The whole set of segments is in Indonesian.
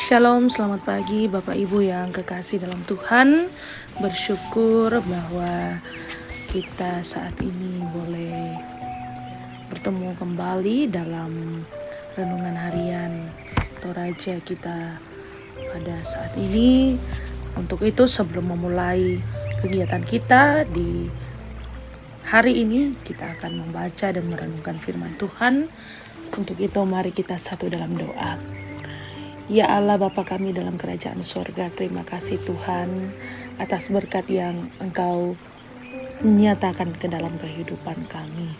Shalom, selamat pagi Bapak Ibu yang kekasih dalam Tuhan. Bersyukur bahwa kita saat ini boleh bertemu kembali dalam renungan harian Toraja kita pada saat ini. Untuk itu sebelum memulai kegiatan kita di hari ini, kita akan membaca dan merenungkan firman Tuhan. Untuk itu mari kita satu dalam doa. Ya Allah Bapa kami dalam kerajaan sorga, terima kasih Tuhan atas berkat yang Engkau menyatakan ke dalam kehidupan kami.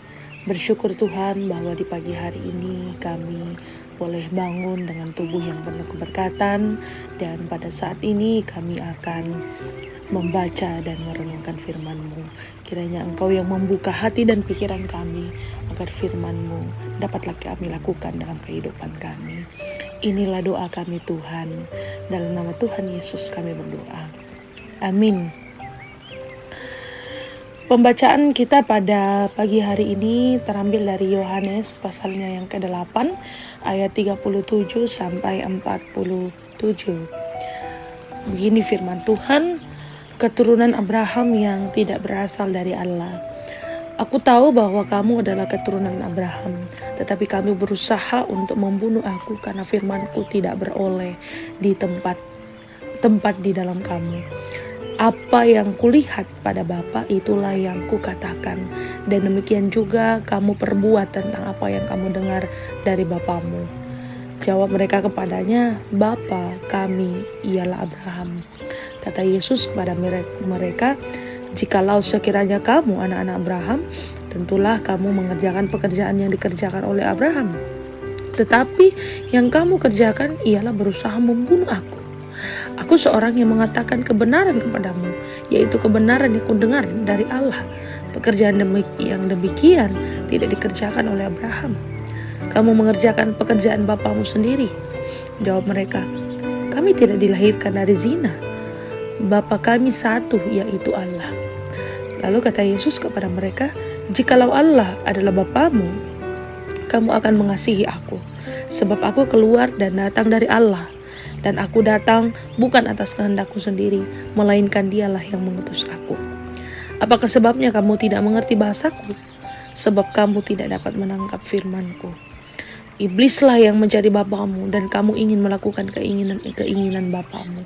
Bersyukur Tuhan bahwa di pagi hari ini kami boleh bangun dengan tubuh yang penuh keberkatan, dan pada saat ini kami akan membaca dan merenungkan firman-Mu. Kiranya Engkau yang membuka hati dan pikiran kami agar firman-Mu dapatlah kami lakukan dalam kehidupan kami. Inilah doa kami Tuhan, dalam nama Tuhan Yesus kami berdoa. Amin. Pembacaan kita pada pagi hari ini terambil dari Yohanes pasalnya yang ke-8 ayat 37 sampai 47. Begini firman Tuhan, keturunan Abraham yang tidak berasal dari Allah. Aku tahu bahwa kamu adalah keturunan Abraham, tetapi kamu berusaha untuk membunuh aku karena firmanku tidak beroleh di tempat di dalam kamu. Apa yang kulihat pada Bapa itulah yang kukatakan, dan demikian juga kamu perbuat tentang apa yang kamu dengar dari bapamu. Jawab mereka kepadanya, Bapa kami ialah Abraham. Kata Yesus kepada mereka, jikalau sekiranya kamu anak-anak Abraham, tentulah kamu mengerjakan pekerjaan yang dikerjakan oleh Abraham. Tetapi yang kamu kerjakan ialah berusaha membunuh aku. Aku seorang yang mengatakan kebenaran kepadamu, yaitu kebenaran yang kudengar dari Allah. Pekerjaan yang demikian tidak dikerjakan oleh Abraham. Kamu mengerjakan pekerjaan bapamu sendiri. Jawab mereka, kami tidak dilahirkan dari zina. Bapa kami satu, yaitu Allah. Lalu kata Yesus kepada mereka, jikalau Allah adalah Bapamu, kamu akan mengasihi aku, sebab aku keluar dan datang dari Allah, dan aku datang bukan atas kehendakku sendiri, melainkan Dialah yang mengutus aku. Apakah sebabnya kamu tidak mengerti bahasaku? Sebab kamu tidak dapat menangkap firmanku. Iblislah yang menjadi bapamu, dan kamu ingin melakukan keinginan bapamu.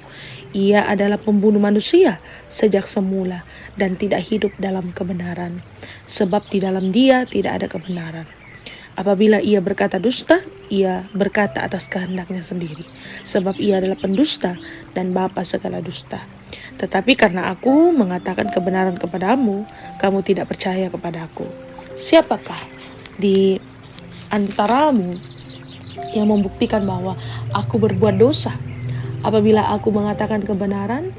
Ia adalah pembunuh manusia sejak semula dan tidak hidup dalam kebenaran, sebab di dalam Dia tidak ada kebenaran. Apabila ia berkata dusta, ia berkata atas kehendaknya sendiri, sebab ia adalah pendusta dan bapa segala dusta. Tetapi karena aku mengatakan kebenaran kepadamu, kamu tidak percaya kepadaku. Siapakah di antaramu yang membuktikan bahwa aku berbuat dosa? Apabila aku mengatakan kebenaran,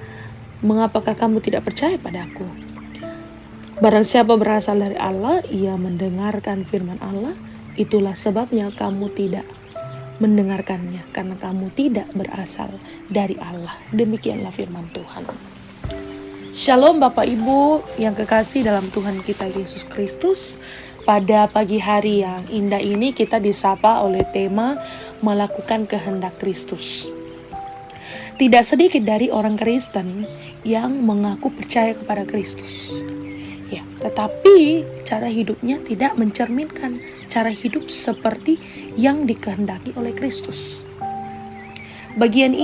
mengapakah kamu tidak percaya padaku? Barang siapa berasal dari Allah, ia mendengarkan firman Allah. Itulah sebabnya kamu tidak mendengarkannya, karena kamu tidak berasal dari Allah. Demikianlah firman Tuhan. Shalom Bapak Ibu yang kekasih dalam Tuhan kita Yesus Kristus. Pada pagi hari yang indah ini kita disapa oleh tema melakukan kehendak Kristus. Tidak sedikit dari orang Kristen yang mengaku percaya kepada Kristus. Ya, tetapi cara hidupnya tidak mencerminkan cara hidup seperti yang dikehendaki oleh Kristus. Bagian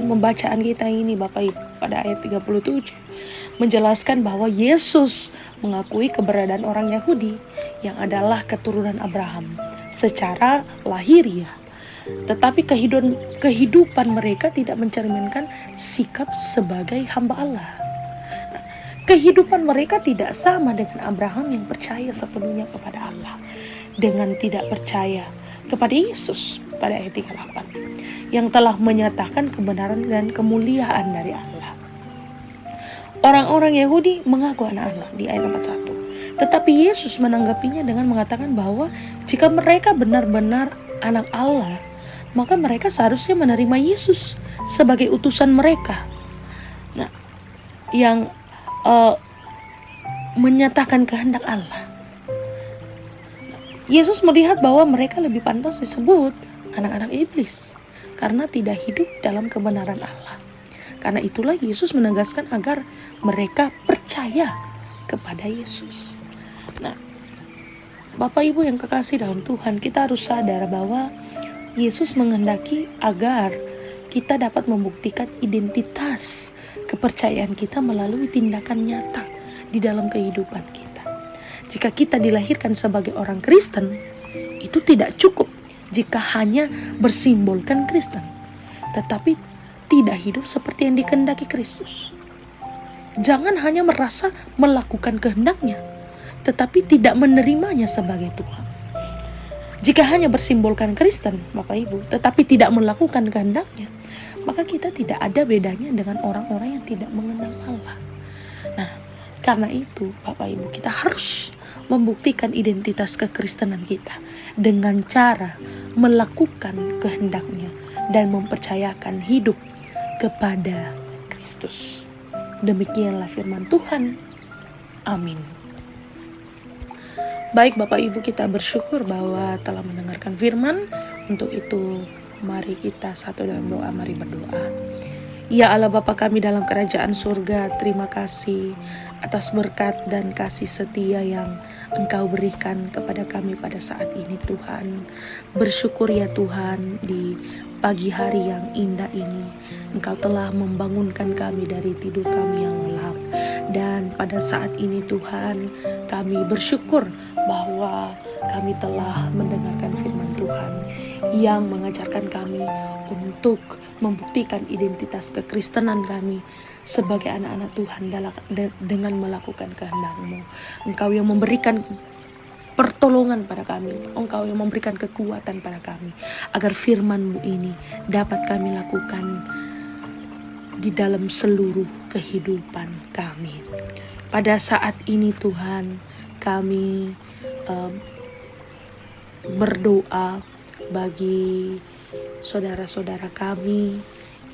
pembacaan kita ini Bapak Ibu pada ayat 37 menjelaskan bahwa Yesus mengakui keberadaan orang Yahudi yang adalah keturunan Abraham secara lahiriah. Tetapi kehidupan mereka tidak mencerminkan sikap sebagai hamba Allah. Nah, kehidupan mereka tidak sama dengan Abraham yang percaya sepenuhnya kepada Allah, dengan tidak percaya kepada Yesus pada ayat 38 yang telah menyatakan kebenaran dan kemuliaan dari Allah. Orang-orang Yahudi mengaku anak Allah di ayat 41. Tetapi Yesus menanggapinya dengan mengatakan bahwa jika mereka benar-benar anak Allah, maka mereka seharusnya menerima Yesus sebagai utusan mereka. Nah, yang menyatakan kehendak Allah. Yesus melihat bahwa mereka lebih pantas disebut anak-anak iblis. karena tidak hidup dalam kebenaran Allah. Karena itulah Yesus menegaskan agar mereka percaya kepada Yesus. Nah, Bapak Ibu yang kekasih dalam Tuhan, kita harus sadar bahwa Yesus menghendaki agar kita dapat membuktikan identitas kepercayaan kita melalui tindakan nyata di dalam kehidupan kita. Jika kita dilahirkan sebagai orang Kristen, itu tidak cukup jika hanya bersimbolkan Kristen, tetapi tidak hidup seperti yang dikehendaki Kristus. Jangan hanya merasa melakukan kehendaknya, tetapi tidak menerimanya sebagai Tuhan. Jika hanya bersimbolkan Kristen, Bapak Ibu, tetapi tidak melakukan kehendaknya, maka kita tidak ada bedanya dengan orang-orang yang tidak mengenal Allah. Nah, karena itu Bapak Ibu, kita harus membuktikan identitas kekristenan kita dengan cara melakukan kehendaknya dan mempercayakan hidup kepada Kristus. Demikianlah firman Tuhan. Amin. Baik Bapak Ibu, kita bersyukur bahwa telah mendengarkan firman. Untuk itu mari kita satu dalam doa, mari berdoa. Ya Allah Bapa kami dalam kerajaan surga, terima kasih atas berkat dan kasih setia yang Engkau berikan kepada kami pada saat ini Tuhan. Bersyukur ya Tuhan, di pagi hari yang indah ini Engkau telah membangunkan kami dari tidur kami yang lelap. Dan pada saat ini Tuhan, kami bersyukur bahwa kami telah mendengarkan firman Tuhan yang mengajarkan kami untuk membuktikan identitas kekristenan kami sebagai anak-anak Tuhan dengan melakukan kehendak-Mu. Engkau yang memberikan pertolongan pada kami, Engkau yang memberikan kekuatan pada kami, agar firman-Mu ini dapat kami lakukan di dalam seluruh kehidupan kami. Pada saat ini Tuhan, kami berdoa bagi saudara-saudara kami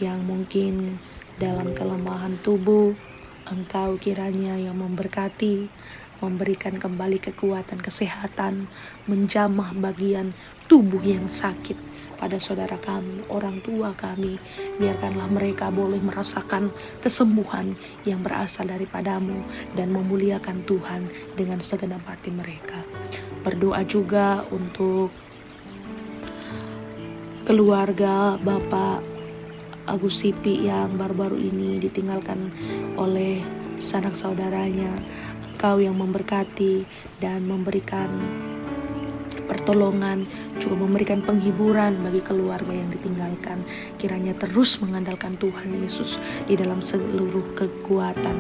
yang mungkin dalam kelemahan tubuh. Engkau kiranya yang memberkati, memberikan kembali kekuatan, kesehatan, menjamah bagian tubuh yang sakit pada saudara kami, orang tua kami. Biarkanlah mereka boleh merasakan kesembuhan yang berasal daripadamu dan memuliakan Tuhan dengan segenap hati mereka. Berdoa juga untuk keluarga Bapak Agus Sipi yang baru-baru ini ditinggalkan oleh sanak saudaranya. Engkau yang memberkati dan memberikan pertolongan, juga memberikan penghiburan bagi keluarga yang ditinggalkan. Kiranya terus mengandalkan Tuhan Yesus di dalam seluruh kekuatan,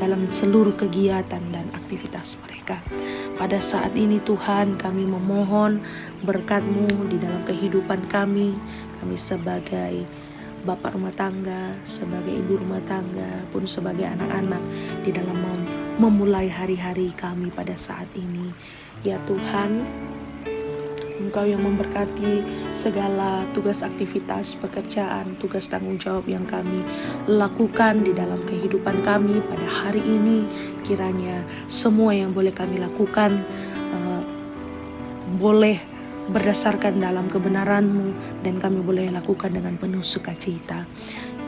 dalam seluruh kegiatan dan aktivitas mereka. Pada saat ini Tuhan, kami memohon berkat-Mu di dalam kehidupan kami. Kami sebagai bapak rumah tangga, sebagai ibu rumah tangga, pun sebagai anak-anak di dalam memulai hari-hari kami pada saat ini. Ya Tuhan, Engkau yang memberkati segala tugas aktivitas pekerjaan, tugas tanggung jawab yang kami lakukan di dalam kehidupan kami pada hari ini. Kiranya semua yang boleh kami lakukan boleh berdasarkan dalam kebenaran-Mu dan kami boleh lakukan dengan penuh sukacita.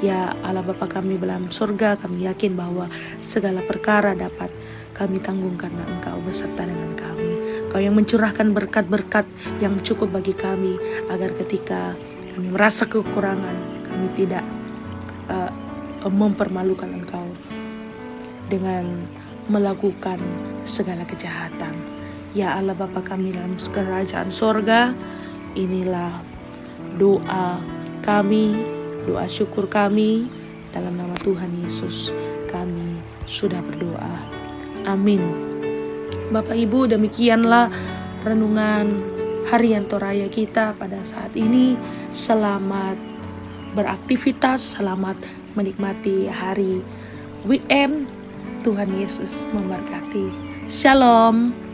Ya Allah Bapa kami dalam surga, kami yakin bahwa segala perkara dapat kami tanggung karena Engkau beserta dengan kami. Engkau yang mencurahkan berkat-berkat yang cukup bagi kami, agar ketika kami merasa kekurangan, kami tidak mempermalukan Engkau dengan melakukan segala kejahatan. Ya Allah Bapa kami dalam kerajaan sorga, inilah doa kami, doa syukur kami, dalam nama Tuhan Yesus kami sudah berdoa. Amin. Bapak Ibu, demikianlah renungan harian Toraya kita pada saat ini. Selamat beraktivitas, selamat menikmati hari weekend. Tuhan Yesus memberkati. Shalom.